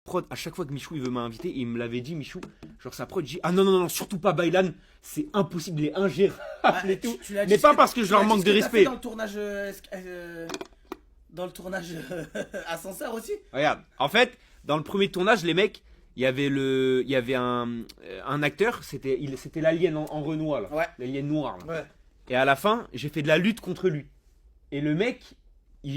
prod, à chaque fois que Michou il veut m'inviter, et il me l'avait dit, Michou, genre sa prod dit ah non, non, non, surtout pas Baylan, c'est impossible, il est ingérable et tout. Mais pas parce que je leur manque de respect. Dans le tournage, ascenseur aussi. Regarde, en fait, dans le premier tournage, les mecs, il y avait un acteur, c'était l'alien en Renoir, là. Ouais. L'alien noir, là. Ouais. Et à la fin, j'ai fait de la lutte contre lui. Et le mec,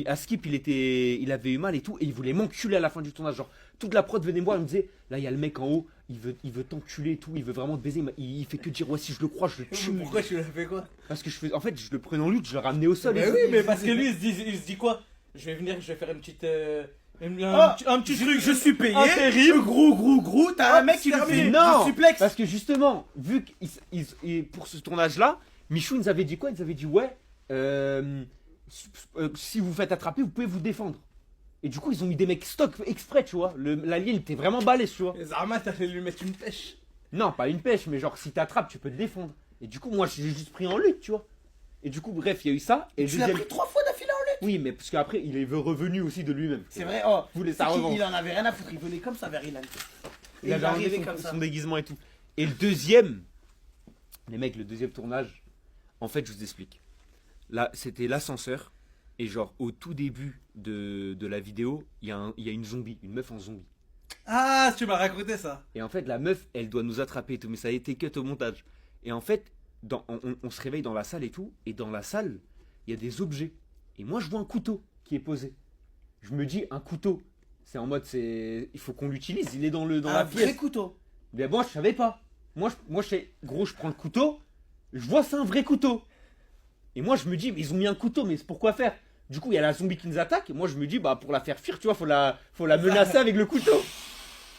à Skip, il avait eu mal et tout, et il voulait m'enculer à la fin du tournage. Genre, toute la prod venait me voir, il me disait, là, il y a le mec en haut, il veut t'enculer et tout, il veut vraiment te baiser. Il fait que dire, ouais, si je le crois, je le tue. Pourquoi tu l'as fait quoi? Parce que en fait, je le prenais en lutte, je le ramenais au sol. Mais oui, mais parce que lui, il se dit quoi? Je vais venir, je vais faire une petite. Un petit truc. Je suis payé. Terrible. Gros. T'as un mec qui lui fait Non, du suplex. parce que justement, vu que pour ce tournage-là, Michou nous avait dit quoi? Il nous avait dit ouais, si vous faites attraper, vous pouvez vous défendre. Et du coup, ils ont mis des mecs stock exprès, tu vois. L'alien était vraiment balèze, tu vois. Les Zarma, t'allais lui mettre une pêche. Non, pas une pêche, mais genre si t'attrapes, tu peux te défendre. Et du coup, moi, j'ai juste pris en lutte, tu vois. Et du coup, bref, il y a eu ça. Et Tu l'as pris 3 fois d'affilée en lutte. Oui, mais parce qu'après, il est revenu aussi de lui-même. C'est vrai, oh. Voulait sa revanche. Il en avait rien à foutre, il venait comme ça vers Ilan. Il avait enlevé arrivé comme ça. son déguisement et tout. Et le deuxième, les mecs, le deuxième tournage, en fait, je vous explique. Là, c'était l'ascenseur. Et genre, au tout début de la vidéo, il y a une zombie, une meuf en zombie. Ah, tu m'as raconté ça. Et en fait, la meuf, elle doit nous attraper et tout. Mais ça a été cut au montage. Et en fait, on se réveille dans la salle et tout. Et dans la salle, il y a des objets. Et moi, je vois un couteau qui est posé. Je me dis, un couteau, c'est en mode, il faut qu'on l'utilise. Il est dans la pièce. Un vrai couteau. Mais moi, je savais pas. Moi, gros, je prends le couteau. Je vois, c'est un vrai couteau. Et moi, je me dis, mais ils ont mis un couteau, mais c'est pourquoi faire? Du coup, il y a la zombie qui nous attaque. Et moi, je me dis, bah, pour la faire fuir, tu vois, faut la menacer avec le couteau.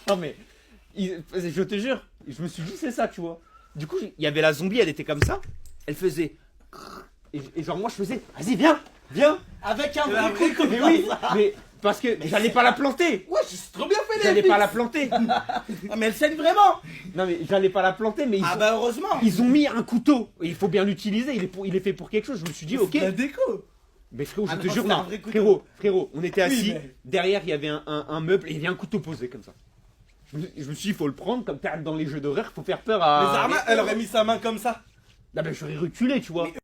Non, mais, je te jure, je me suis dit, c'est ça, tu vois. Du coup, il y avait la zombie, elle était comme ça. Elle faisait. Et genre, moi, je faisais, vas-y, viens. Avec un vrai couteau. Mais oui, mais parce que j'allais pas la planter. Ouais, c'est trop bien fait les J'allais filles. pas la planter. Ah, mais elle saigne vraiment. Non, mais j'allais pas la planter, mais Ah bah heureusement. ils ont mis un couteau. Et il faut bien l'utiliser. Il est fait pour quelque chose. Je me suis dit, ok. La déco. Mais frérot, Ah je te non, jure, c'est un non. vrai couteau. Frérot, on était assis. mais- Derrière, il y avait un meuble et il y avait un couteau posé comme ça. Je me suis dit, il faut le prendre. Comme t'as dans les jeux d'horreur, faut faire peur Les à. Zarma, elle aurait mis sa main comme ça. Ah ben, j'aurais reculé, tu vois.